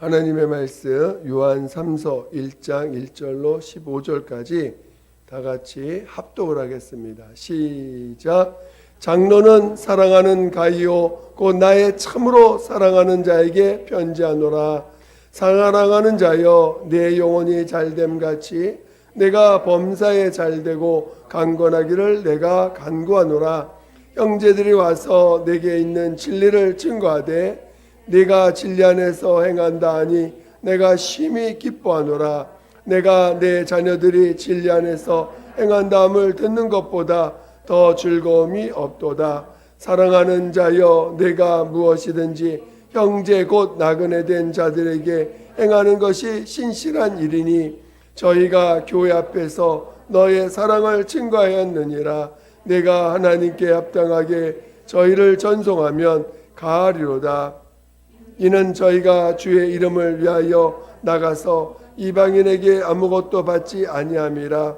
하나님의 말씀 요한 3서 1장 1절로 15절까지 다 같이 합독을 하겠습니다. 시작. 장로는 사랑하는 가이오 곧 나의 참으로 사랑하는 자에게 편지하노라. 사랑하는 자여 내 영혼이 잘됨같이 내가 범사에 잘되고 강건하기를 내가 간구하노라. 형제들이 와서 내게 있는 진리를 증거하되 네가 진리 안에서 행한다 하니 내가 심히 기뻐하노라. 내가 내 자녀들이 진리 안에서 행한다함을 듣는 것보다 더 즐거움이 없도다. 사랑하는 자여 내가 무엇이든지 형제 곧 나그네 된 자들에게 행하는 것이 신실한 일이니 저희가 교회 앞에서 너의 사랑을 증거하였느니라. 내가 하나님께 합당하게 저희를 전송하면 가하리로다. 이는 저희가 주의 이름을 위하여 나가서 이방인에게 아무것도 받지 아니함이라.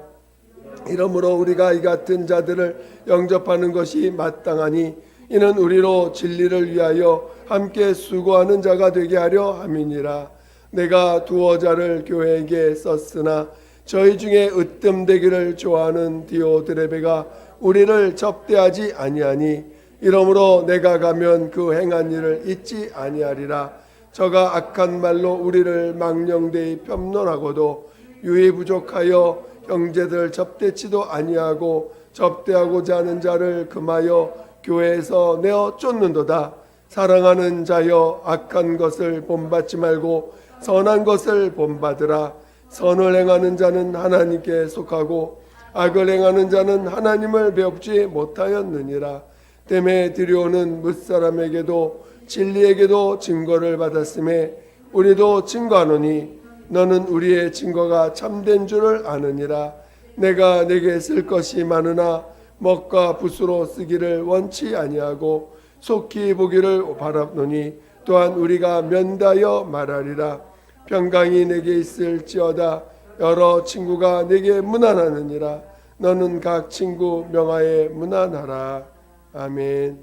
이러므로 우리가 이 같은 자들을 영접하는 것이 마땅하니 이는 우리로 진리를 위하여 함께 수고하는 자가 되게 하려 함이니라. 내가 두어 자를 교회에게 썼으나 저희 중에 으뜸되기를 좋아하는 디오드레베가 우리를 접대하지 아니하니 이러므로 내가 가면 그 행한 일을 잊지 아니하리라. 저가 악한 말로 우리를 망령되이 변론하고도 유의 부족하여 형제들 접대치도 아니하고 접대하고자 하는 자를 금하여 교회에서 내어 쫓는도다. 사랑하는 자여 악한 것을 본받지 말고 선한 것을 본받으라. 선을 행하는 자는 하나님께 속하고 악을 행하는 자는 하나님을 배웁지 못하였느니라. 때문에 들여오는 뭇사람에게도 진리에게도 증거를 받았음에 우리도 증거하노니 너는 우리의 증거가 참된 줄을 아느니라. 내가 내게 쓸 것이 많으나 먹과 붓으로 쓰기를 원치 아니하고 속히 보기를 바라노니 또한 우리가 면다여 말하리라. 평강이 내게 있을지어다. 여러 친구가 내게 문안하느니라. 너는 각 친구 명하에 문안하라. 아멘.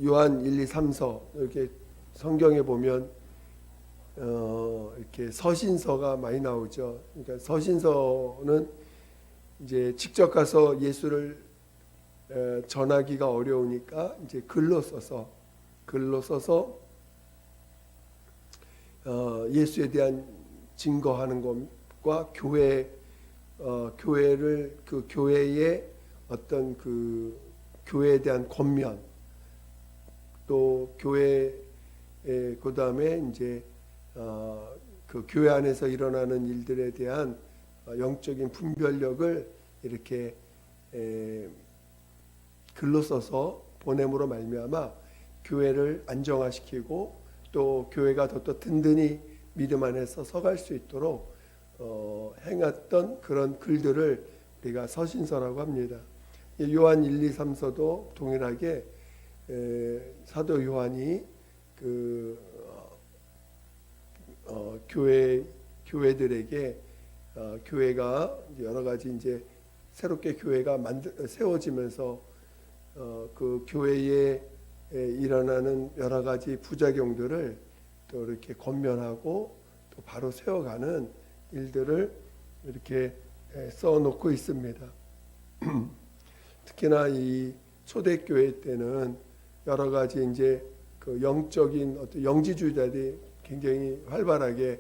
요한 1, 2, 3서 이렇게 성경에 보면 이렇게 서신서가 많이 나오죠. 그러니까 서신서는 이제 직접 가서 예수를 전하기가 어려우니까 이제 글로 써서 예수에 대한 증거하는 것과 교회를 그 교회의 어떤 그 교회에 대한 권면 또 교회 그 다음에 이제 그 교회 안에서 일어나는 일들에 대한 영적인 분별력을 이렇게 글로 써서 보냄으로 말미암아 교회를 안정화시키고 또 교회가 더 든든히 믿음 안에서 서갈 수 있도록 행했던 그런 글들을 우리가 서신서라고 합니다. 요한 1, 2, 3서도 동일하게 사도 요한이 그 교회들에게 교회가 여러 가지 이제 새롭게 교회가 세워지면서 그 교회에 일어나는 여러 가지 부작용들을 또 이렇게 권면하고 또 바로 세워가는 일들을 이렇게 써놓고 있습니다. 특히나 이 초대교회 때는 여러 가지 이제 그 영적인 어떤 영지주의자들이 굉장히 활발하게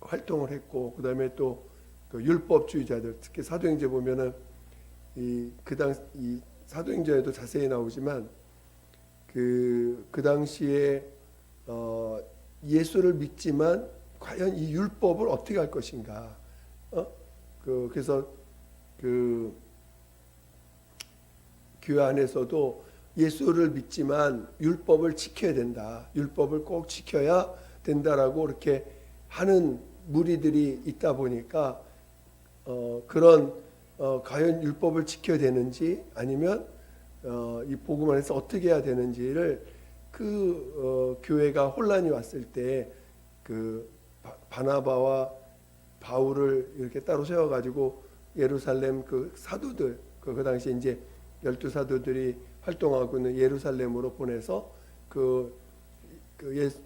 활동을 했고, 그 다음에 또 그 율법주의자들, 특히 사도행전 보면은 이 사도행전에도 자세히 나오지만 그 당시에 예수를 믿지만 과연 이 율법을 어떻게 할 것인가? 그래서 그 교회 안에서도 예수를 믿지만 율법을 지켜야 된다. 율법을 꼭 지켜야 된다라고 이렇게 하는 무리들이 있다 보니까 그런 과연 율법을 지켜야 되는지 아니면 이 복음 안에서 어떻게 해야 되는지를 교회가 혼란이 왔을 때 그 바나바와 바울을 이렇게 따로 세워가지고 예루살렘 그 사도들 그 당시 이제 12사도들이 활동하고 있는 예루살렘으로 보내서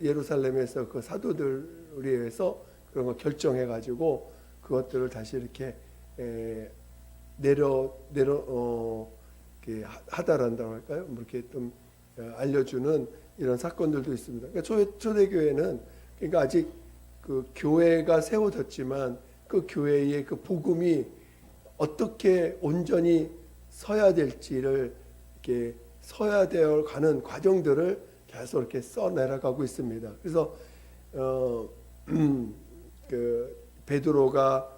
예루살렘에서 그 사도들에 의해서 그런 거 결정해가지고 그것들을 다시 이렇게 이렇게 하다란다고 할까요? 뭐 이렇게 좀 알려주는 이런 사건들도 있습니다. 그러니까 초대교회는 그러니까 아직 그 교회가 세워졌지만 그 교회의 그 복음이 어떻게 온전히 서야 될지를 이렇게 서야 되어 가는 과정들을 계속 이렇게 써 내려가고 있습니다. 그래서 그 베드로가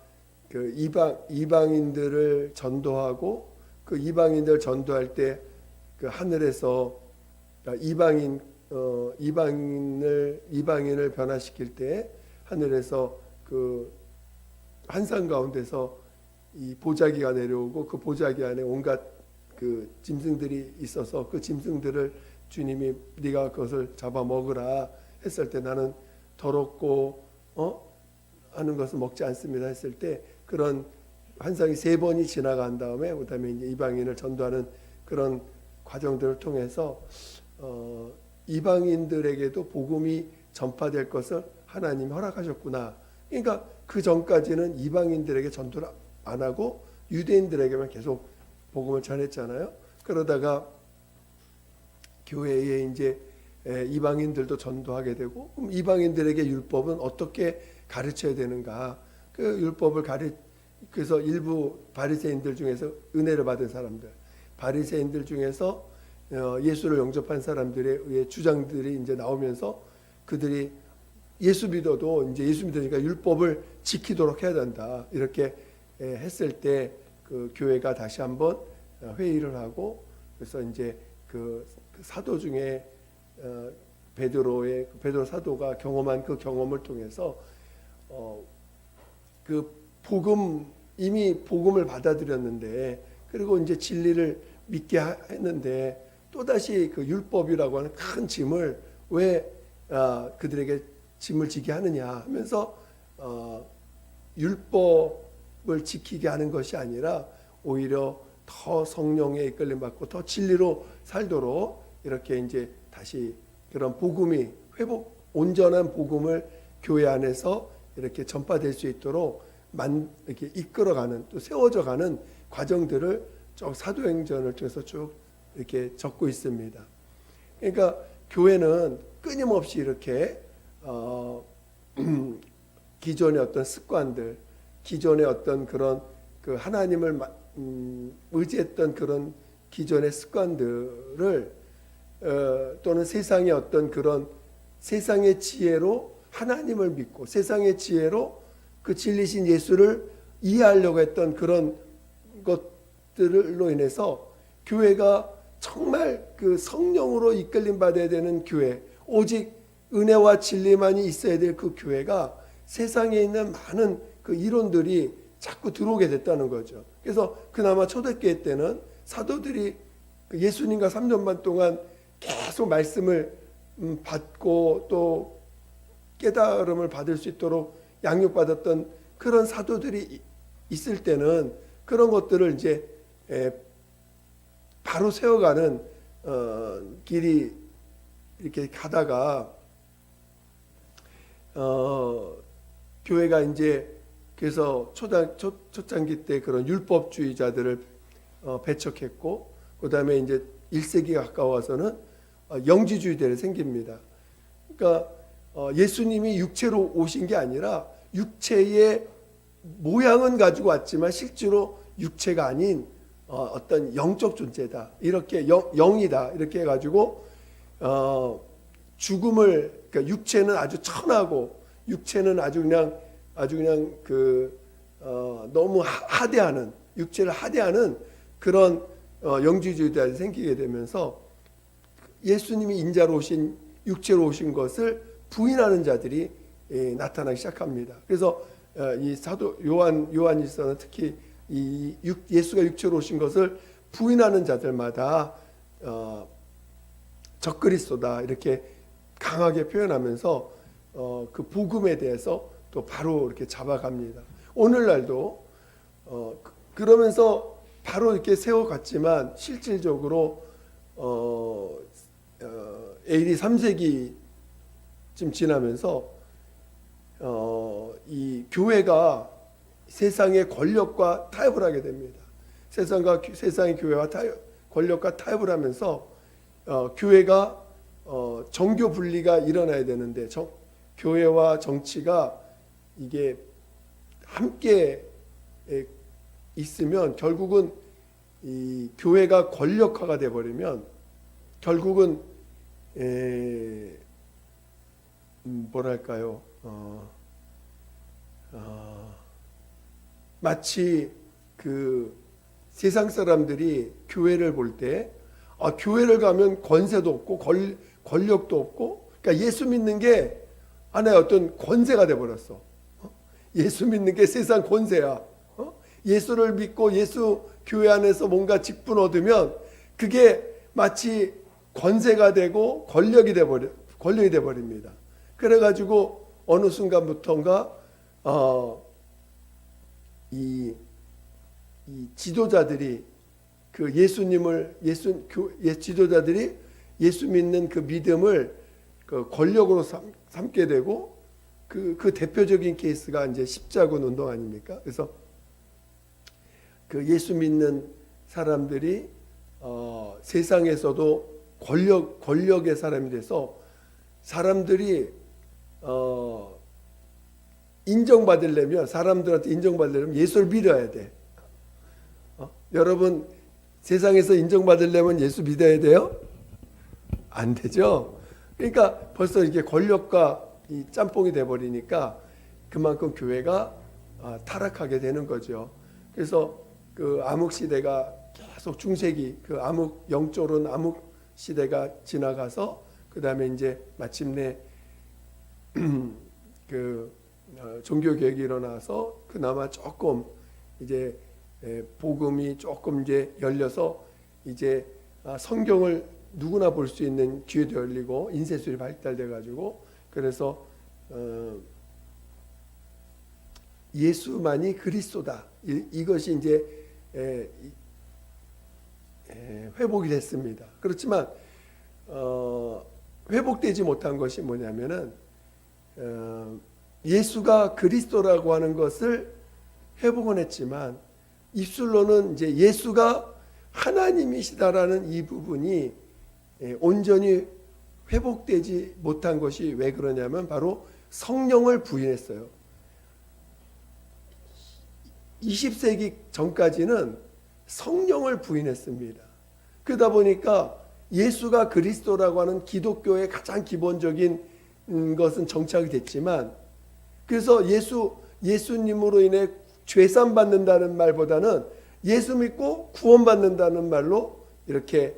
그 이방인들을 전도하고 그 이방인들 전도할 때 그 하늘에서 이방인을 변화시킬 때 하늘에서 그 환상 가운데서 이 보자기가 내려오고 그 보자기 안에 온갖 그 짐승들이 있어서 그 짐승들을 주님이 네가 그것을 잡아 먹으라 했을 때 나는 더럽고 하는 것을 먹지 않습니다 했을 때 그런 환상이 3번이 지나간 다음에 그다음에 이제 이방인을 전도하는 그런 과정들을 통해서 이방인들에게도 복음이 전파될 것을 하나님이 허락하셨구나. 그러니까 그 전까지는 이방인들에게 전도를 안 하고 유대인들에게만 계속 복음을 전했잖아요. 그러다가 교회에 이제 이방인들도 전도하게 되고 그럼 이방인들에게 율법은 어떻게 가르쳐야 되는가? 그 율법을 그래서 일부 바리새인들 중에서 은혜를 받은 사람들, 바리새인들 중에서 예수를 영접한 사람들에 의해 주장들이 이제 나오면서 그들이 예수 믿어도 이제 예수 믿으니까 율법을 지키도록 해야 된다. 이렇게 했을 때 그 교회가 다시 한번 회의를 하고 그래서 이제 그 사도 중에 베드로 사도가 경험한 그 경험을 통해서 그 이미 복음을 받아들였는데 그리고 이제 진리를 믿게 했는데 또다시 그 율법이라고 하는 큰 짐을 왜 그들에게 짐을 지게 하느냐 하면서 율법을 지키게 하는 것이 아니라 오히려 더 성령에 이끌림 받고 더 진리로 살도록 이렇게 이제 다시 그런 복음이 온전한 복음을 교회 안에서 이렇게 전파될 수 있도록 이렇게 이끌어가는 또 세워져가는 과정들을 쭉 사도행전을 통해서 쭉 이렇게 적고 있습니다. 그러니까 교회는 끊임없이 이렇게 기존의 어떤 습관들, 기존의 어떤 그런 그 하나님을 의지했던 그런 기존의 습관들을 또는 세상의 어떤 그런 세상의 지혜로 하나님을 믿고 세상의 지혜로 그 진리신 예수를 이해하려고 했던 그런 것들로 인해서 교회가 정말 그 성령으로 이끌림 받아야 되는 교회, 오직 은혜와 진리만이 있어야 될 그 교회가 세상에 있는 많은 그 이론들이 자꾸 들어오게 됐다는 거죠. 그래서 그나마 초대교회 때는 사도들이 예수님과 3년 반 동안 계속 말씀을 받고 또 깨달음을 받을 수 있도록 양육받았던 그런 사도들이 있을 때는 그런 것들을 이제 바로 세워가는 길이 이렇게 가다가 교회가 이제 그래서 초창기 때 그런 율법주의자들을 배척했고 그 다음에 이제 1세기 가까워서는 영지주의들이 생깁니다. 그러니까 예수님이 육체로 오신 게 아니라 육체의 모양은 가지고 왔지만 실제로 육체가 아닌 어떤 영적 존재다. 이렇게 영이다. 이렇게 해가지고 죽음을 그러니까 육체는 아주 천하고 육체는 아주 그냥 그 너무 하대하는 육체를 하대하는 그런 영지주의자들이 생기게 되면서 예수님이 인자로 오신 육체로 오신 것을 부인하는 자들이 나타나기 시작합니다. 그래서 이 사도 요한일서는 특히 예수가 육체로 오신 것을 부인하는 자들마다 적그리스도다 이렇게 강하게 표현하면서 그 복음에 대해서 또 바로 이렇게 잡아갑니다. 오늘날도 그러면서 바로 이렇게 세워갔지만 실질적으로 AD 3세기쯤 지나면서 이 교회가 세상의 권력과 타협을 하게 됩니다. 세상의 교회와 권력과 타협을 하면서 교회가 정교 분리가 일어나야 되는데 교회와 정치가 이게 함께 있으면 결국은 이 교회가 권력화가 돼 버리면 결국은 뭐랄까요? 마치 그 세상 사람들이 교회를 볼 때 교회를 가면 권세도 없고 권력도 없고, 그러니까 예수 믿는 게 하나의 어떤 권세가 돼 버렸어. 예수 믿는 게 세상 권세야. 예수를 믿고 예수 교회 안에서 뭔가 직분 얻으면 그게 마치 권세가 되고 권력이 돼 버립니다. 그래가지고 어느 순간부터인가 이 지도자들이 그 지도자들이 예수 믿는 그 믿음을 그 권력으로 삼게 되고 그 대표적인 케이스가 이제 십자군 운동 아닙니까? 그래서 그 예수 믿는 사람들이 세상에서도 권력의 사람이 돼서 사람들이 사람들한테 인정받으려면 예수를 믿어야 돼. 여러분 세상에서 인정받으려면 예수 믿어야 돼요? 안 되죠. 그러니까 벌써 이게 권력과 이 짬뽕이 돼 버리니까 그만큼 교회가 타락하게 되는 거죠. 그래서 그 암흑 시대가 계속 중세기 그 영적으로는 암흑 시대가 지나가서 그 다음에 이제 마침내 그 종교 개혁이 일어나서 그나마 조금 이제 복음이 조금 이제 열려서 이제 성경을 누구나 볼 수 있는 귀에도 열리고 인쇄술이 발달돼 가지고 그래서 예수만이 그리스도다. 이것이 이제 회복이 됐습니다. 그렇지만 회복되지 못한 것이 뭐냐면은 예수가 그리스도라고 하는 것을 회복은 했지만 입술로는 이제 예수가 하나님이시다라는 이 부분이 온전히 회복되지 못한 것이 왜 그러냐면 바로 성령을 부인했어요. 20세기 전까지는 성령을 부인했습니다. 그러다 보니까 예수가 그리스도라고 하는 기독교의 가장 기본적인 것은 정착이 됐지만 그래서 예수님으로 인해 죄산 받는다는 말보다는 예수 믿고 구원받는다는 말로 이렇게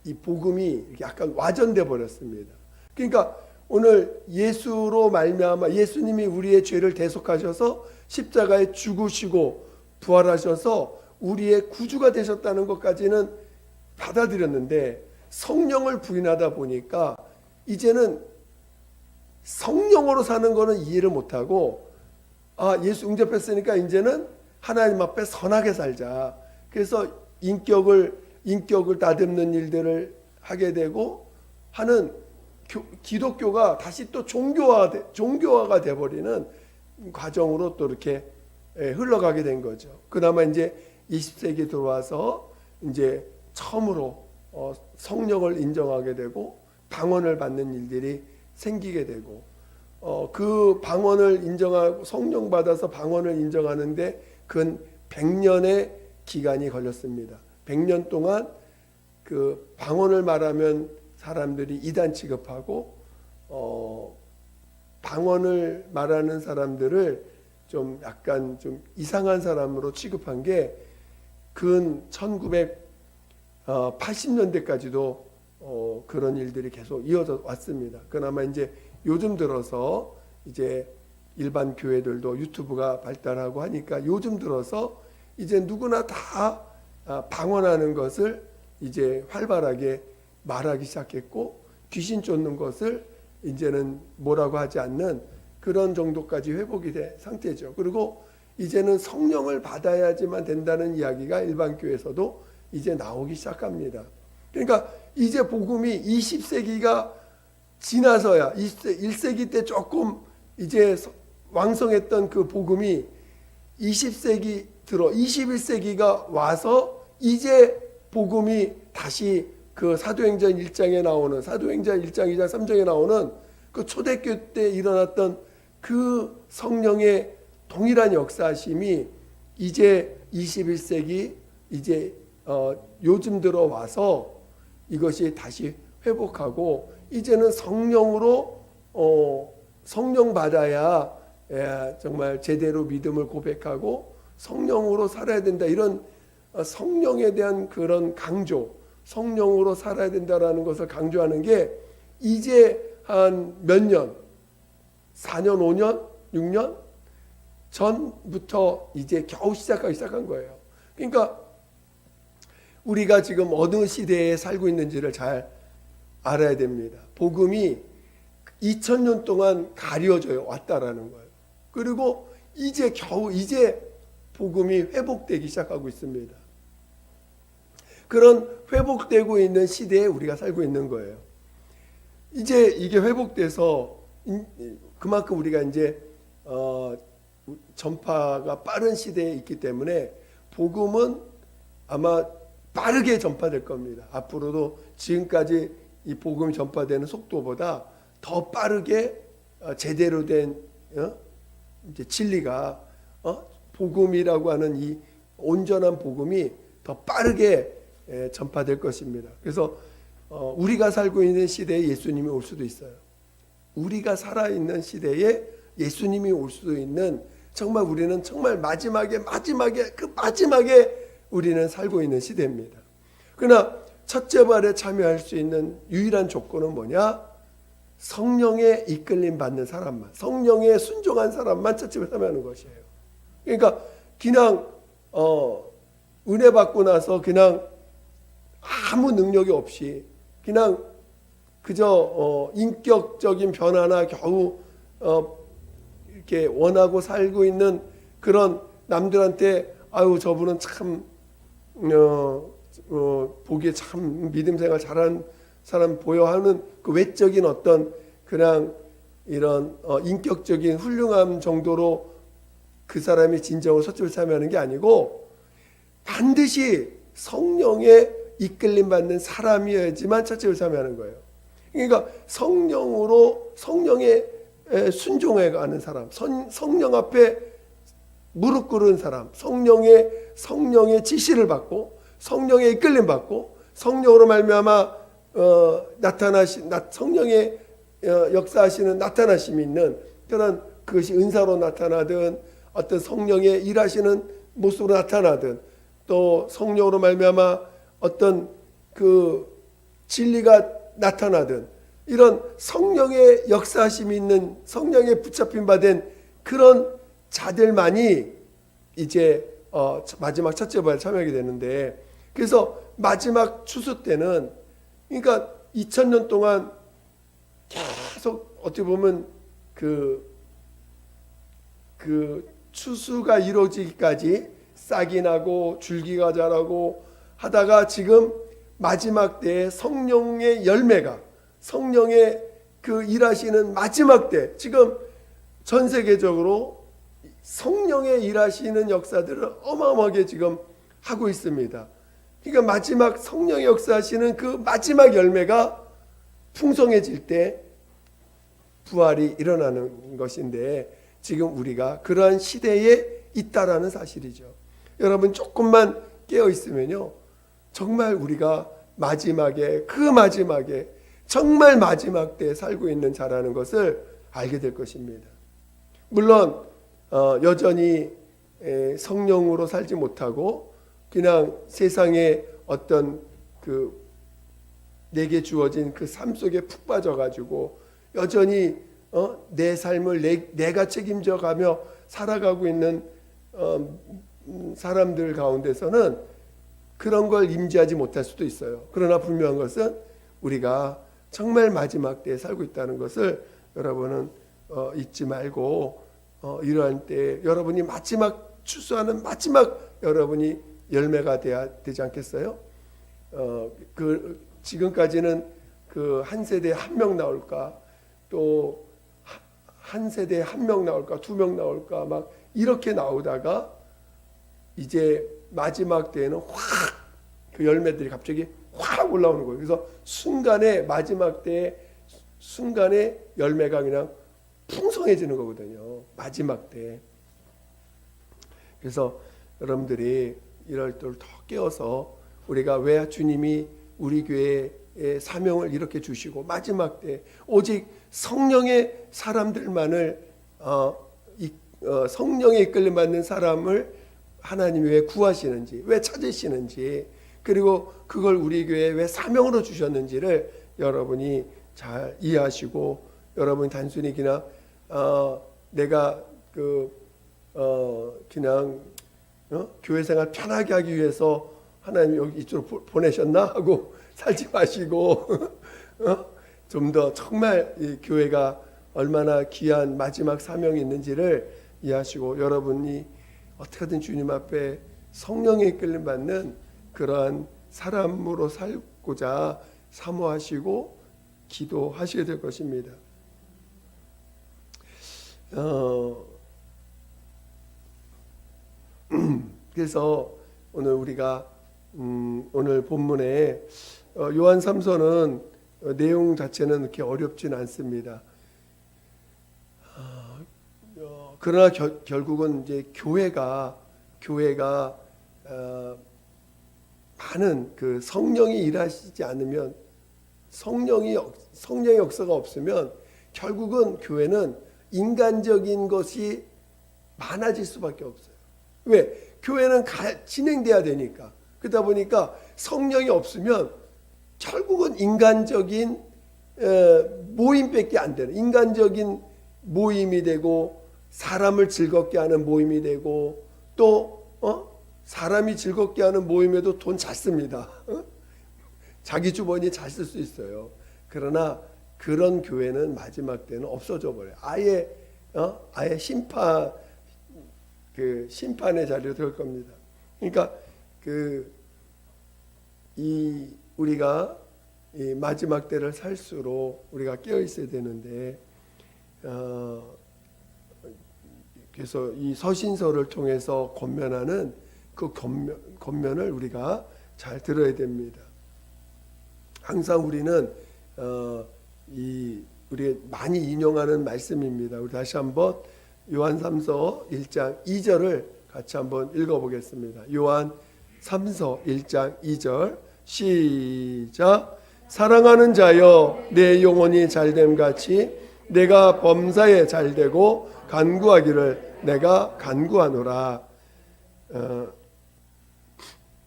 이 복음이 약간 와전돼 버렸습니다. 그러니까 오늘 예수로 말미암아 예수님이 우리의 죄를 대속하셔서 십자가에 죽으시고 부활하셔서 우리의 구주가 되셨다는 것까지는 받아들였는데 성령을 부인하다 보니까 이제는 성령으로 사는 거는 이해를 못하고 예수 응접했으니까 이제는 하나님 앞에 선하게 살자. 그래서 인격을 다듬는 일들을 하게 되고 하는 기독교가 다시 또 종교화가 돼버리는 과정으로 또 이렇게 흘러가게 된 거죠. 그나마 이제 20세기 들어와서 이제 처음으로 성령을 인정하게 되고 방언을 받는 일들이 생기게 되고 그 방언을 인정하고 성령 받아서 방언을 인정하는데 근 100년의 기간이 걸렸습니다. 100년 동안 그 방언을 말하면 사람들이 이단 취급하고 방언을 말하는 사람들을 좀 약간 좀 이상한 사람으로 취급한 게 근 1980년대까지도 그런 일들이 계속 이어져 왔습니다. 그나마 이제 요즘 들어서 이제 일반 교회들도 유튜브가 발달하고 하니까 요즘 들어서 이제 누구나 다 방언하는 것을 이제 활발하게 말하기 시작했고 귀신 쫓는 것을 이제는 뭐라고 하지 않는 그런 정도까지 회복이 된 상태죠. 그리고 이제는 성령을 받아야지만 된다는 이야기가 일반 교회에서도 이제 나오기 시작합니다. 그러니까 이제 복음이 20세기가 지나서야 1세기 때 조금 이제 왕성했던 그 복음이 20세기 들어 21세기가 와서 이제 복음이 다시 그 사도행전 1장에 나오는 사도행전 1장, 2장, 3장에 나오는 그 초대교회 때 일어났던 그 성령의 동일한 역사심이 이제 21세기 이제 요즘 들어와서 이것이 다시 회복하고 이제는 성령으로 성령 받아야 정말 제대로 믿음을 고백하고 성령으로 살아야 된다. 이런 성령에 대한 그런 강조, 성령으로 살아야 된다라는 것을 강조하는 게 이제 한 몇 년, 4년, 5년, 6년 전부터 이제 겨우 시작하기 시작한 거예요. 그러니까 우리가 지금 어느 시대에 살고 있는지를 잘 알아야 됩니다. 복음이 2000년 동안 가려져요. 왔다라는 거예요. 그리고 이제 겨우 이제 복음이 회복되기 시작하고 있습니다. 그런 회복되고 있는 시대에 우리가 살고 있는 거예요. 이제 이게 회복돼서 그만큼 우리가 이제 전파가 빠른 시대에 있기 때문에 복음은 아마 빠르게 전파될 겁니다. 앞으로도 지금까지 이 복음이 전파되는 속도보다 더 빠르게 제대로 된 이제 진리가 복음이라고 하는 이 온전한 복음이 더 빠르게 전파될 것입니다. 그래서 우리가 살고 있는 시대에 예수님이 올 수도 있어요. 우리가 살아있는 시대에 예수님이 올 수도 있는 정말 우리는 정말 마지막에 우리는 살고 있는 시대입니다. 그러나 첫째 발에 참여할 수 있는 유일한 조건은 뭐냐? 성령의 이끌림 받는 사람만, 성령에 순종한 사람만 첫째 발에 참여하는 것이에요. 그러니까 그냥 은혜 받고 나서 그냥 아무 능력이 없이 그냥 그저 인격적인 변화나 겨우 이렇게 원하고 살고 있는 그런 남들한테 아유 저분은 참 보기에 참 믿음 생활 잘하는 사람 보여 하는 그 외적인 어떤 그냥 이런 인격적인 훌륭함 정도로 그 사람이 진정으로 첫째를 참여하는 게 아니고 반드시 성령의 이끌림 받는 사람이어야지만 첫째를 참여하는 거예요. 그러니까 성령에 순종해 가는 사람, 성령 앞에 무릎 꿇은 사람, 성령의 지시를 받고 성령의 이끌림 받고 성령으로 말미암아 성령의 역사하시는 나타나심이 있는 그런 그것이 은사로 나타나든 어떤 성령의 일하시는 모습으로 나타나든 또 성령으로 말미암아 어떤 그 진리가 나타나든 이런 성령의 역사하심이 있는 성령의 붙잡힘 받은 그런 자들만이 이제 마지막 첫째 부활에 참여하게 되는데 그래서 마지막 추수 때는 그러니까 2000년 동안 계속 어떻게 보면 그 추수가 이루어지기까지 싹이 나고 줄기가 자라고 하다가 지금 마지막 때에 성령의 열매가 성령의 그 일하시는 마지막 때 지금 전 세계적으로 성령의 일하시는 역사들을 어마어마하게 지금 하고 있습니다. 그러니까 마지막 성령의 역사하시는 그 마지막 열매가 풍성해질 때 부활이 일어나는 것인데 지금 우리가 그러한 시대에 있다라는 사실이죠. 여러분 조금만 깨어 있으면요. 정말 우리가 마지막에 정말 마지막 때에 살고 있는 자라는 것을 알게 될 것입니다. 물론 여전히 성령으로 살지 못하고 그냥 세상에 어떤 그 내게 주어진 그 삶 속에 푹 빠져가지고 여전히 내 삶을 내가 책임져 가며 살아가고 있는 사람들 가운데서는 그런 걸 임재하지 못할 수도 있어요. 그러나 분명한 것은 우리가 정말 마지막 때에 살고 있다는 것을 여러분은 잊지 말고 이러한 때 여러분이 마지막 추수하는 마지막 여러분이 열매가 돼야 되지 않겠어요? 지금까지는 그 한 세대에 한 명 나올까, 또 한 세대에 한 명 나올까, 두 명 나올까, 막 이렇게 나오다가 이제 마지막 때에는 확 그 열매들이 갑자기 확 올라오는 거예요. 그래서 순간에 마지막 때에 순간에 열매가 그냥 풍성해지는 거거든요. 마지막 때. 그래서 여러분들이 이럴 때 더 깨어서 우리가 왜 주님이 우리 교회의 사명을 이렇게 주시고 마지막 때 오직 성령의 사람들만을 성령에 이끌림 받는 사람을 하나님이 왜 구하시는지, 왜 찾으시는지, 그리고 그걸 우리 교회에 왜 사명으로 주셨는지를 여러분이 잘 이해하시고, 여러분이 단순히 그냥 내가 그냥 교회 생활 편하게 하기 위해서 하나님이 여기 이쪽으로 보내셨나 하고 살지 마시고 좀 더 정말 이 교회가 얼마나 귀한 마지막 사명이 있는지를 이해하시고, 여러분이 어떻게든 주님 앞에 성령의 이끌림 받는 그러한 사람으로 살고자 사모하시고 기도하셔야 될 것입니다. 그래서 오늘 우리가 오늘 본문에 요한 3서는 내용 자체는 그렇게 어렵진 않습니다. 그러나 결국은 이제 교회가 많은 그 성령이 일하시지 않으면, 성령의 역사가 없으면 결국은 교회는 인간적인 것이 많아질 수밖에 없어요. 왜? 교회는 진행돼야 되니까. 그러다 보니까 성령이 없으면 결국은 인간적인 모임밖에 안 되는, 인간적인 모임이 되고 사람을 즐겁게 하는 모임이 되고, 또 사람이 즐겁게 하는 모임에도 돈 잘 씁니다. 자기 주머니 잘 쓸 수 있어요. 그러나 그런 교회는 마지막 때는 없어져 버려요. 아예 심판의 자리로 들 겁니다. 그러니까 우리가 이 마지막 때를 살수록 우리가 깨어 있어야 되는데, 그래서 이 서신서를 통해서 권면하는 그 권면을 우리가 잘 들어야 됩니다. 항상 우리는 우리 많이 인용하는 말씀입니다. 우리 다시 한번 요한 3서 1장 2절을 같이 한번 읽어보겠습니다. 요한 3서 1장 2절 시작. 사랑하는 자여, 내 영혼이 잘됨 같이 내가 범사에 잘되고 간구하기를 내가 간구하노라.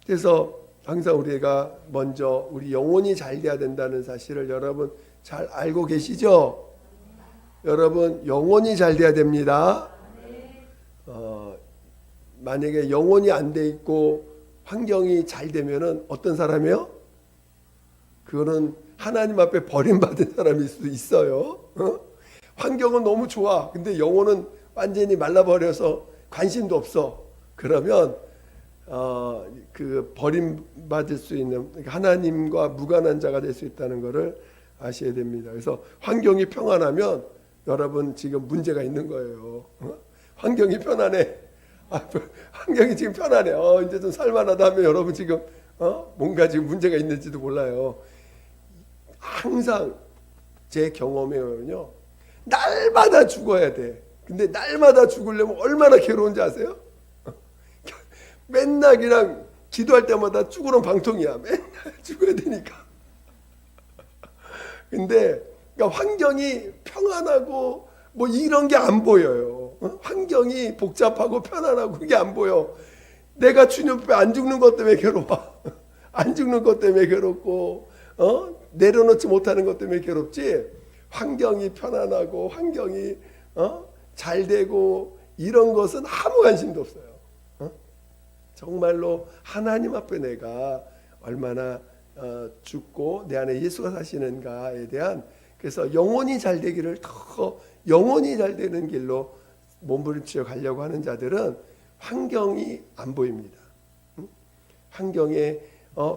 그래서 항상 우리가 먼저 우리 영혼이 잘 돼야 된다는 사실을 여러분 잘 알고 계시죠? 여러분 영혼이 잘 돼야 됩니다. 만약에 영혼이 안 돼 있고 환경이 잘 되면은 어떤 사람이요? 그거는 하나님 앞에 버림받은 사람일 수도 있어요. 환경은 너무 좋아. 근데 영혼은 완전히 말라버려서 관심도 없어. 그러면 그 버림받을 수 있는, 하나님과 무관한 자가 될 수 있다는 것을 아셔야 됩니다. 그래서 환경이 평안하면 여러분 지금 문제가 있는 거예요. 환경이 편안해. 환경이 지금 편안해. 이제 좀 살만하다 하면 여러분 지금 뭔가 지금 문제가 있는지도 몰라요. 항상 제 경험에는요, 날마다 죽어야 돼. 근데 날마다 죽으려면 얼마나 괴로운지 아세요? 맨날 그냥 기도할 때마다 죽으는 방통이야. 맨날 죽어야 되니까. 근데 그러니까 환경이 평안하고 뭐 이런 게 안 보여요. 환경이 복잡하고 편안하고 그게 안 보여. 내가 주님 앞에 안 죽는 것 때문에 괴로워. 안 죽는 것 때문에 괴롭고, 내려놓지 못하는 것 때문에 괴롭지. 환경이 편안하고 환경이 잘 되고 이런 것은 아무 관심도 없어요. 정말로 하나님 앞에 내가 얼마나 죽고 내 안에 예수가 사시는가에 대한 그래서 영혼이 잘 되기를 더 영혼이 잘 되는 길로 몸부림치려 가려고 하는 자들은 환경이 안 보입니다. 환경에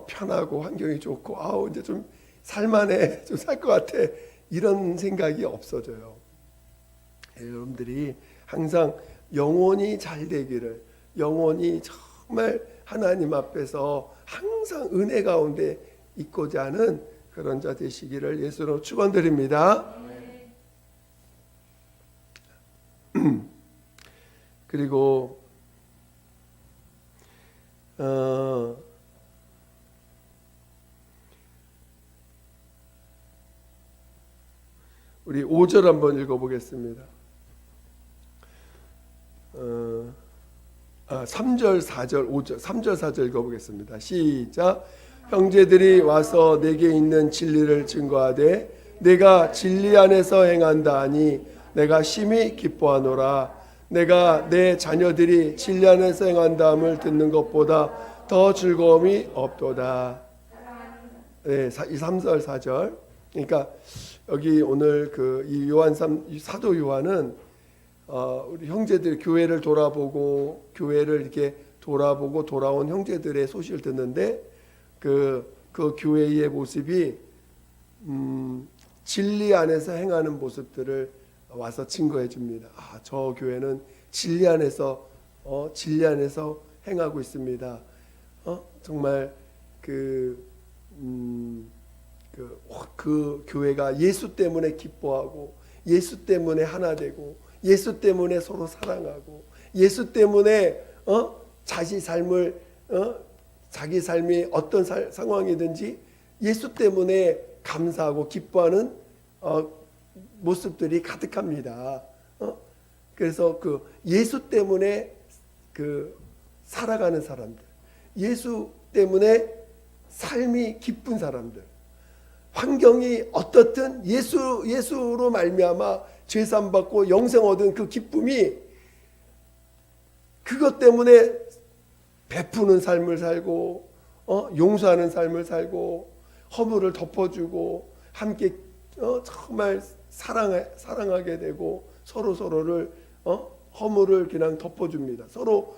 편하고 환경이 좋고 이제 좀 살만해, 좀 살 것 같아, 이런 생각이 없어져요. 여러분들이 항상 영혼이 잘 되기를, 영혼이 정말 하나님 앞에서 항상 은혜 가운데 있고자 하는 그런 자 되시기를 예수로 축원드립니다. 그리고 우리 5절 한번 읽어보겠습니다. 3절 4절 5절 3절 4절 읽어보겠습니다. 시작. 형제들이 와서 내게 있는 진리를 증거하되 내가 진리 안에서 행한다 하니 내가 심히 기뻐하노라. 내가 내 자녀들이 진리 안에서 행한다함을 듣는 것보다 더 즐거움이 없도다. 네, 3절 4절. 그러니까 여기 오늘 이 사도 요한은 우리 형제들 교회를 돌아보고 교회를 이렇게 돌아보고 돌아온 형제들의 소식을 듣는데 그 교회의 모습이 진리 안에서 행하는 모습들을 와서 증거해 줍니다. 저 교회는 진리 안에서 행하고 있습니다. 정말 그 교회가 예수 때문에 기뻐하고 예수 때문에 하나 되고 예수 때문에 서로 사랑하고 예수 때문에 자기 삶이 어떤 상황이든지 예수 때문에 감사하고 기뻐하는 모습들이 가득합니다. 그래서 예수 때문에 살아가는 사람들, 예수 때문에 삶이 기쁜 사람들, 환경이 어떻든 예수로 말미암아 죄산 받고 영생 얻은 그 기쁨이 그것 때문에 베푸는 삶을 살고 용서하는 삶을 살고 허물을 덮어주고 함께 정말 사랑하게 되고 서로를 허물을 그냥 덮어줍니다. 서로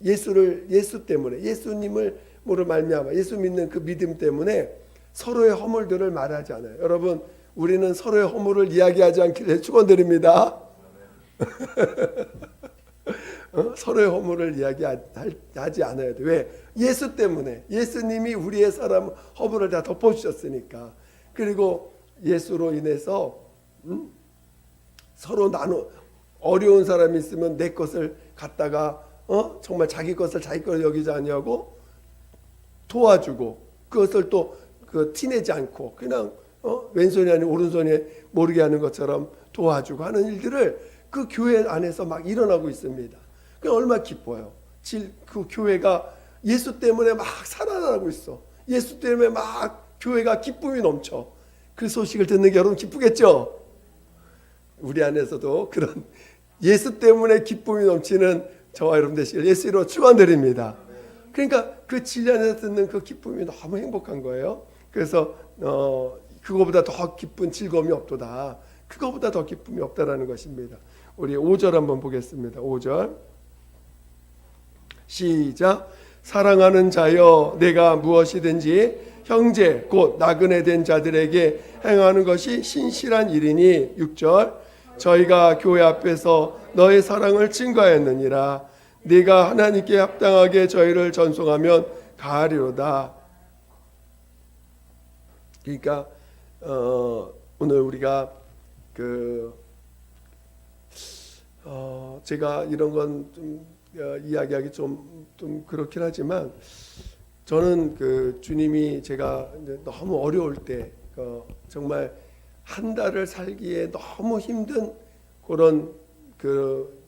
예수 때문에 예수님을 말미암아 예수 믿는 그 믿음 때문에 서로의 허물들을 말하지 않아요. 여러분, 우리는 서로의 허물을 이야기하지 않기를 축원드립니다. 서로의 허물을 이야기하지 않아야 돼. 왜? 예수 때문에. 예수님이 우리의 사람 허물을 다 덮어주셨으니까. 그리고 예수로 인해서 서로 어려운 사람이 있으면 내 것을 갖다가 정말 자기 것을 자기 것을 여기지 아니하고 도와주고 그것을 또 티내지 않고 그냥 왼손이 아닌 오른손에 모르게 하는 것처럼 도와주고 하는 일들을 그 교회 안에서 막 일어나고 있습니다. 그 얼마나 기뻐요. 그 교회가 예수 때문에 막 살아나고 있어. 예수 때문에 막 교회가 기쁨이 넘쳐. 그 소식을 듣는 게 여러분 기쁘겠죠? 우리 안에서도 그런 예수 때문에 기쁨이 넘치는 저와 여러분 되시길 예수로 축원드립니다. 그러니까 그 진리 안에서 듣는 그 기쁨이 너무 행복한 거예요. 그래서 그거보다 더 기쁜 즐거움이 없도다. 그거보다 더 기쁨이 없다라는 것입니다. 우리 5절 한번 보겠습니다. 5절 시작. 사랑하는 자여 내가 무엇이든지 형제 곧 나그네 된 자들에게 행하는 것이 신실한 일이니 6절 저희가 교회 앞에서 너의 사랑을 증거하였느니라. 네가 하나님께 합당하게 저희를 전송하면 가하리로다. 그러니까 오늘 우리가 제가 이런 건 좀 이야기하기 좀 그렇긴 하지만 저는 주님이 제가 너무 어려울 때 정말 한 달을 살기에 너무 힘든 그런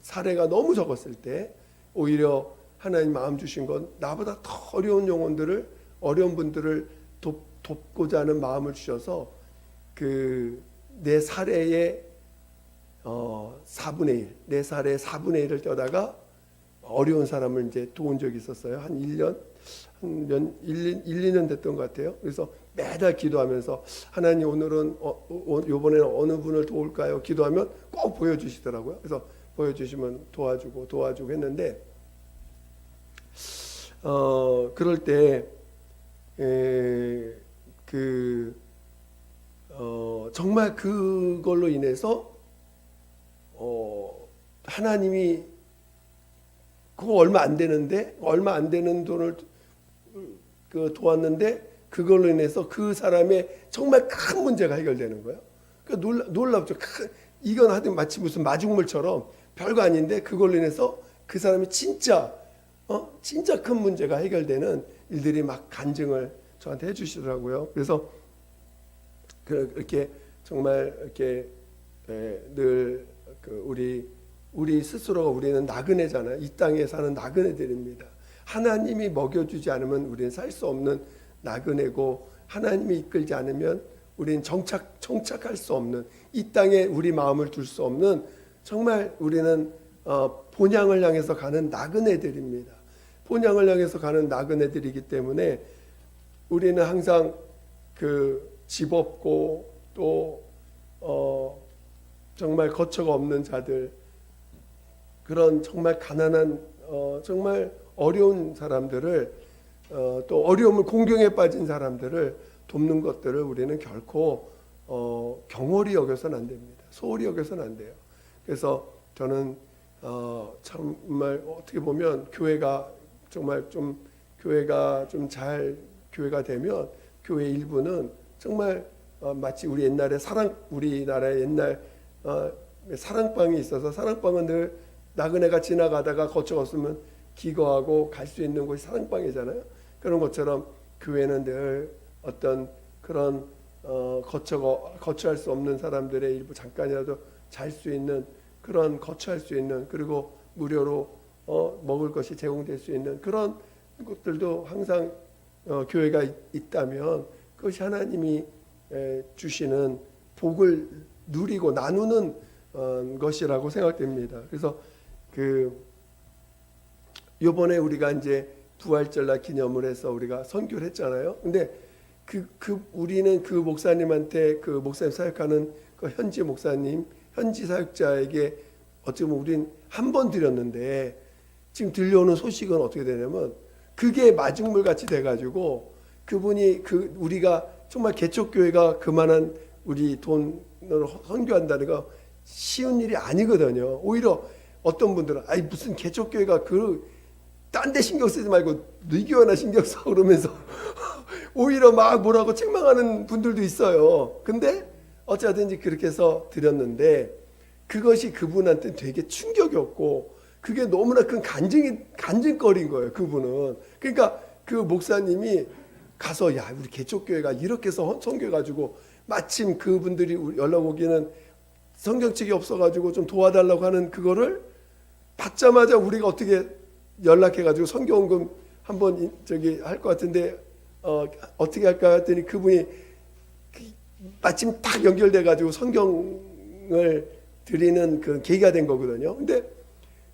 사례가 너무 적었을 때 오히려 하나님 마음 주신 건 나보다 더 어려운 영혼들을 어려운 분들을 돕고자 하는 마음을 주셔서 내 사례의 4분의 1, 내 사례의 4분의 1을 떼다가 어려운 사람을 이제 도운 적이 있었어요. 한 1년, 1, 2년 됐던 것 같아요. 그래서 매달 기도하면서 하나님 오늘은 이번에는 어느 분을 도울까요? 기도하면 꼭 보여주시더라고요. 그래서 보여주시면 도와주고 했는데 그럴 때 정말 그걸로 인해서 하나님이 그거 얼마 안 되는 돈을 도왔는데 그걸로 인해서 그 사람의 정말 큰 문제가 해결되는 거예요. 그러니까 놀랍죠. 이건 하여튼 마치 무슨 마중물처럼 별거 아닌데 그걸로 인해서 그 사람이 진짜 큰 문제가 해결되는 일들이 막 간증을 저한테 해주시더라고요. 그래서 이렇게 정말 이렇게 늘 우리 스스로가 우리는 나그네잖아요. 이 땅에 사는 나그네들입니다. 하나님이 먹여주지 않으면 우리는 살 수 없는 나그네고 하나님이 이끌지 않으면 우리는 정착할 수 없는 이 땅에 우리 마음을 둘 수 없는 정말 우리는 본향을 향해서 가는 나그네들입니다. 본향을 향해서 가는 나그네들이기 때문에 우리는 항상 집 없고 또 정말 거처가 없는 자들 그런 정말 가난한 정말 어려운 사람들을 또 어려움을 공경에 빠진 사람들을 돕는 것들을 우리는 결코 경홀히 여겨서는 안 됩니다. 소홀히 여겨서는 안 돼요. 그래서 저는 정말 어떻게 보면 교회가 정말 교회가 교회가 되면 교회 일부는 정말 마치 우리나라의 옛날 사랑방이 있어서 사랑방은 늘 나그네가 지나가다가 거처가 없으면 기거하고 갈 수 있는 곳이 사랑방이잖아요. 그런 것처럼 교회는 늘 어떤 그런 거처할 수 없는 사람들의 일부 잠깐이라도 잘 수 있는 그런 거처할 수 있는 그리고 무료로 먹을 것이 제공될 수 있는 그런 것들도 항상 교회가 있다면 그것이 하나님이 주시는 복을 누리고 나누는 것이라고 생각됩니다. 그래서 이번에 우리가 이제 부활절날 기념을 해서 우리가 선교를 했잖아요. 근데 우리는 그 목사님한테 그 목사님 사역하는 그 현지 사역자에게 어찌 보면 우린 한 번 드렸는데 지금 들려오는 소식은 어떻게 되냐면 그게 마중물 같이 돼가지고 그분이 우리가 정말 개척교회가 그만한 우리 돈으로 선교한다는 거 쉬운 일이 아니거든요. 오히려 어떤 분들은 무슨 개척교회가 딴 데 신경 쓰지 말고 너희교회나 신경 써 그러면서 오히려 막 뭐라고 책망하는 분들도 있어요. 근데 어찌하든지 그렇게 해서 드렸는데 그것이 그분한테 되게 충격이었고 그게 너무나 큰 간증거리인 거예요. 그분은. 그러니까 그 목사님이 가서 우리 개척교회가 이렇게 해서 선교해가지고 마침 그분들이 연락 오기는 성경책이 없어가지고 좀 도와달라고 하는 그거를 받자마자 우리가 어떻게 연락해가지고 선교원금 한번 할 것 같은데 어떻게 할까 했더니 그분이 마침 딱 연결돼가지고 성경을 드리는 그 계기가 된 거거든요. 근데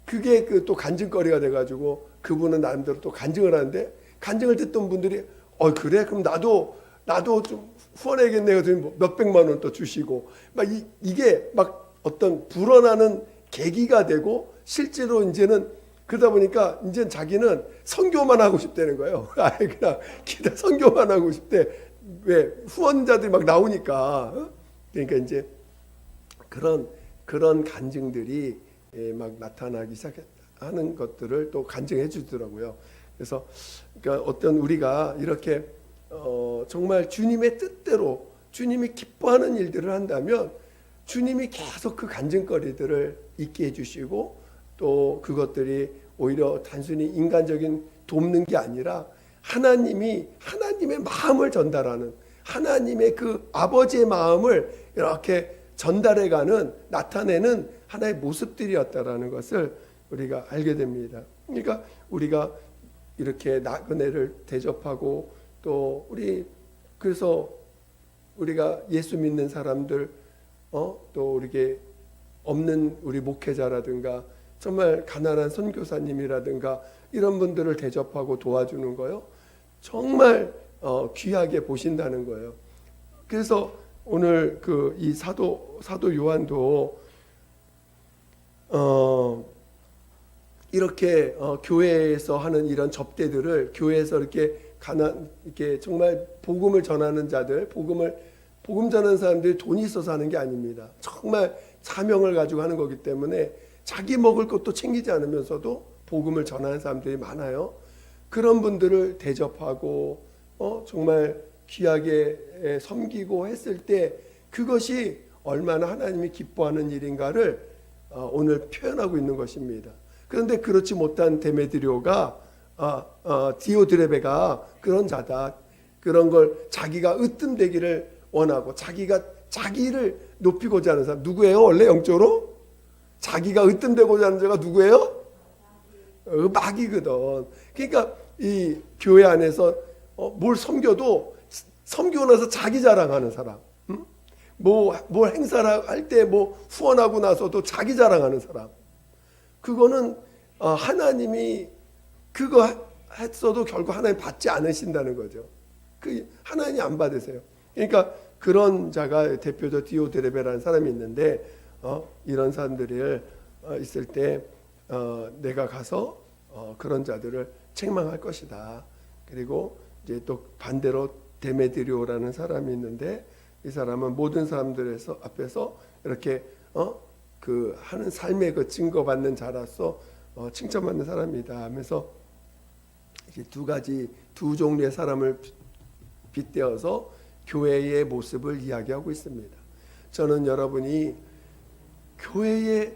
그게 또 간증거리가 돼가지고 그분은 나름대로 또 간증을 하는데 간증을 듣던 분들이 그래? 그럼 나도 좀 후원해야겠네. 그랬더니 몇백만 원 또 주시고 이게 막 어떤 불어나는 계기가 되고 실제로 이제는 그러다 보니까 이제 자기는 선교만 하고 싶다는 거예요. 그냥 선교만 하고 싶대. 왜 후원자들이 막 나오니까. 그러니까 이제 그런 간증들이 막 나타나기 시작하는 것들을 또 간증해 주더라고요. 그래서 그러니까 어떤 우리가 이렇게 정말 주님의 뜻대로 주님이 기뻐하는 일들을 한다면 주님이 계속 그 간증거리들을 있게 해주시고 또 그것들이 오히려 단순히 인간적인 돕는 게 아니라 하나님의 마음을 전달하는 하나님의 그 아버지의 마음을 이렇게 전달해가는 나타내는 하나의 모습들이었다라는 것을 우리가 알게 됩니다. 그러니까 우리가 이렇게 나그네를 대접하고 또 그래서 우리가 예수 믿는 사람들 또 우리게 없는 우리 목회자라든가 정말 가난한 선교사님이라든가 이런 분들을 대접하고 도와주는 거요. 정말 귀하게 보신다는 거예요. 그래서 오늘 이 사도 요한도 이렇게 교회에서 하는 이런 접대들을, 교회에서 이렇게 정말 복음을 전하는 자들, 복음 전하는 사람들이 돈이 있어서 하는 게 아닙니다. 정말 사명을 가지고 하는 거기 때문에 자기 먹을 것도 챙기지 않으면서도 복음을 전하는 사람들이 많아요. 그런 분들을 대접하고 정말 귀하게 섬기고 했을 때 그것이 얼마나 하나님이 기뻐하는 일인가를 오늘 표현하고 있는 것입니다. 그런데 그렇지 못한 데메드리오가 디오드레베가 그런 자다. 그런 걸 자기가 으뜸되기를 원하고 자기를 높이고자 하는 사람 누구예요? 원래 영적으로 자기가 으뜸되고자 하는 자가 누구예요? 마귀거든. 그러니까 이 교회 안에서 뭘 섬겨도 섬기고 나서 자기 자랑하는 사람, 뭘 행사를 할 때 후원하고 나서도 자기 자랑하는 사람, 그거는 하나님이 그거 했어도 결국 하나님 받지 않으신다는 거죠. 하나님이 안 받으세요. 그러니까 그런 자가 대표적 디오드레베라는 사람이 있는데 이런 사람들이 있을 때 내가 가서 그런 자들을 책망할 것이다. 그리고 이제 또 반대로 데메드리오라는 사람이 있는데 이 사람은 모든 사람들 앞에서 이렇게 하는 삶의 증거받는 자로서 칭찬받는 사람이다 하면서 두 종류의 사람을 빗대어서 교회의 모습을 이야기하고 있습니다. 저는 여러분이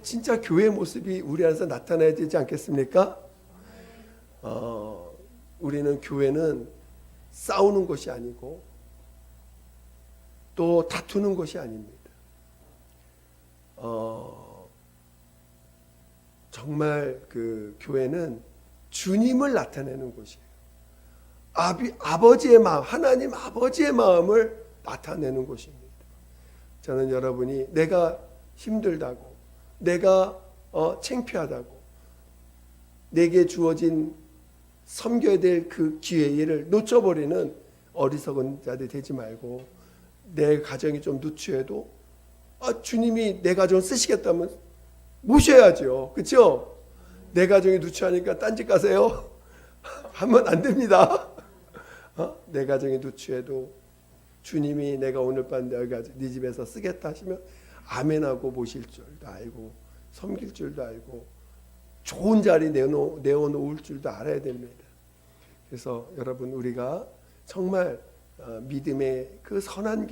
진짜 교회의 모습이 우리 안에서 나타나야 되지 않겠습니까? 우리는 교회는 싸우는 것이 아니고 또 다투는 것이 아닙니다. 정말 교회는 주님을 나타내는 곳이에요. 아버지의 마음, 하나님 아버지의 마음을 나타내는 곳입니다. 저는 여러분이 내가 힘들다고, 내가 창피하다고, 내게 주어진 섬겨야 될 그 기회를 놓쳐버리는 어리석은 자들 되지 말고, 내 가정이 좀 누추해도 주님이 내 가정을 쓰시겠다면 모셔야죠. 그렇죠? 내 가정이 누추하니까 딴집 가세요? 하면 안 됩니다. 내 가정이 누추해도 주님이 내가 오늘 밤 네 집에서 쓰겠다 하시면 아멘하고 모실 줄도 알고 섬길 줄도 알고 좋은 자리 내어놓을 줄도 알아야 됩니다. 그래서 여러분, 우리가 정말 믿음의 선한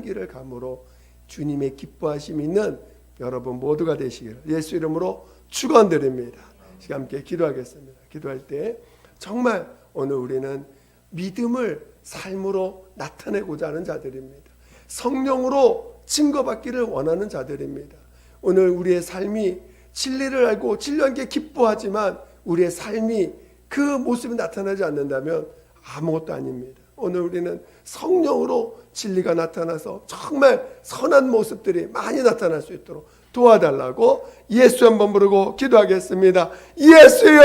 길을 감으로 주님의 기뻐하심 있는 여러분 모두가 되시기를 예수 이름으로 축원드립니다. 시간 함께 기도하겠습니다. 기도할 때 정말 오늘 우리는 믿음을 삶으로 나타내고자 하는 자들입니다. 성령으로 증거받기를 원하는 자들입니다. 오늘 우리의 삶이 진리를 알고 진리와 함께 기뻐하지만 우리의 삶이 그 모습이 나타나지 않는다면 아무것도 아닙니다. 오늘 우리는 성령으로 진리가 나타나서 정말 선한 모습들이 많이 나타날 수 있도록 도와달라고 예수 한번 부르고 기도하겠습니다. 예수여,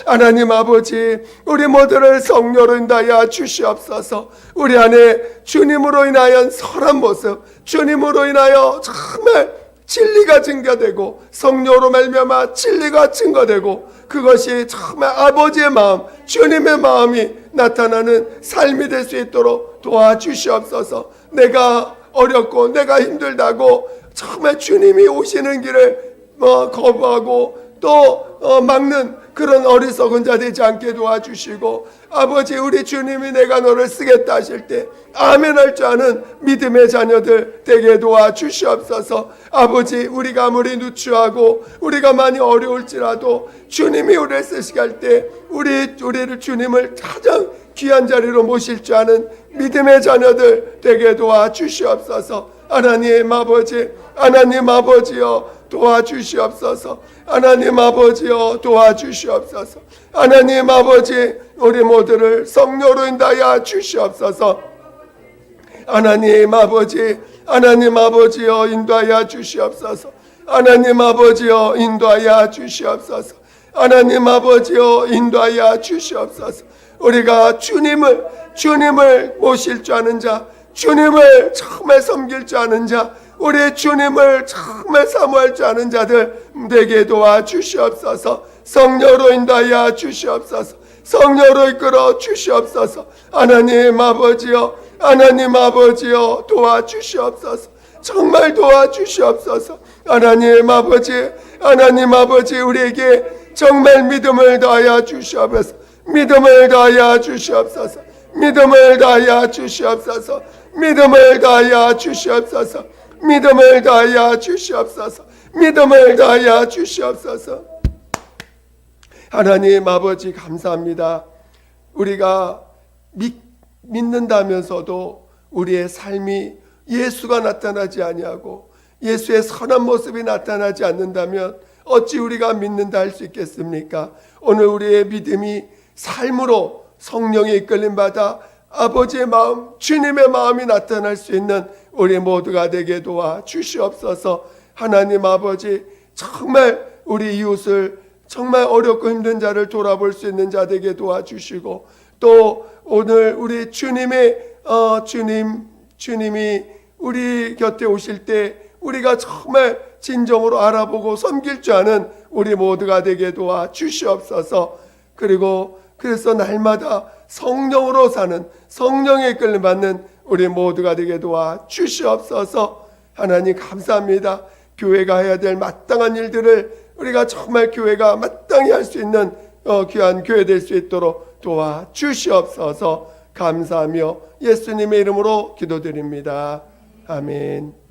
하나님 아버지, 우리 모두를 성령으로 인하여 주시옵소서. 우리 안에 주님으로 인하여 선한 모습, 주님으로 인하여 정말 진리가 증거되고 성령으로 말미암아 진리가 증거되고 그것이 정말 아버지의 마음, 주님의 마음이 나타나는 삶이 될 수 있도록 도와주시옵소서. 내가 어렵고 내가 힘들다고 정말 주님이 오시는 길을 거부하고 또 막는 그런 어리석은 자 되지 않게 도와주시고, 아버지, 우리 주님이 내가 너를 쓰겠다 하실 때 아멘할 줄 아는 믿음의 자녀들 되게 도와주시옵소서. 아버지, 우리가 아무리 누추하고 우리가 많이 어려울지라도 주님이 우리를 쓰시게 할 때 우리를 주님을 가장 귀한 자리로 모실 줄 아는 믿음의 자녀들 되게 도와주시옵소서. 하나님 아버지여 도와주시옵소서. 하나님 아버지여 도와주시옵소서. 하나님 아버지, 우리 모두를 성령으로 인하여 주시옵소서. 하나님 아버지여 인도하여 주시옵소서. 하나님 아버지여 인도하여 주시옵소서. 하나님 아버지여 인도하여 주시옵소서. 우리가 주님을 모실 줄 아는 자, 주님을 정말 섬길 줄 아는 자, 우리 주님을 정말 사모할 줄 아는 자들 되게 도와주시옵소서. 성령으로 인도하여 주시옵소서. 성령으로 이끌어 주시옵소서. 하나님 아버지여, 하나님 아버지여, 도와주시옵소서. 정말 도와주시옵소서. 하나님 아버지, 하나님 아버지, 우리에게 정말 믿음을 더하여 주시옵소서. 믿음을 더하여 주시옵소서. 믿음을 더하여 주시옵소서. 믿음을 더하여 주시옵소서. 믿음을 더하여 주시옵소서. 믿음을 더하여 주시옵소서. 하나님 아버지 감사합니다. 우리가 믿는다면서도 우리의 삶이 예수가 나타나지 아니하고 예수의 선한 모습이 나타나지 않는다면 어찌 우리가 믿는다 할 수 있겠습니까? 오늘 우리의 믿음이 삶으로 성령의 이끌림 받아 아버지의 마음, 주님의 마음이 나타날 수 있는 우리 모두가 되게 도와 주시옵소서. 하나님 아버지, 정말 우리 이웃을, 정말 어렵고 힘든 자를 돌아볼 수 있는 자 되게 도와주시고, 또 오늘 우리 주님이 우리 곁에 오실 때 우리가 정말 진정으로 알아보고 섬길 줄 아는 우리 모두가 되게 도와 주시옵소서. 그래서 날마다 성령으로 사는, 성령의 이끌림 받는 우리 모두가 되게 도와 주시옵소서. 하나님 감사합니다. 교회가 해야 될 마땅한 일들을 우리가 정말 교회가 마땅히 할 수 있는 귀한 교회 될 수 있도록 도와 주시옵소서. 감사하며 예수님의 이름으로 기도드립니다. 아멘.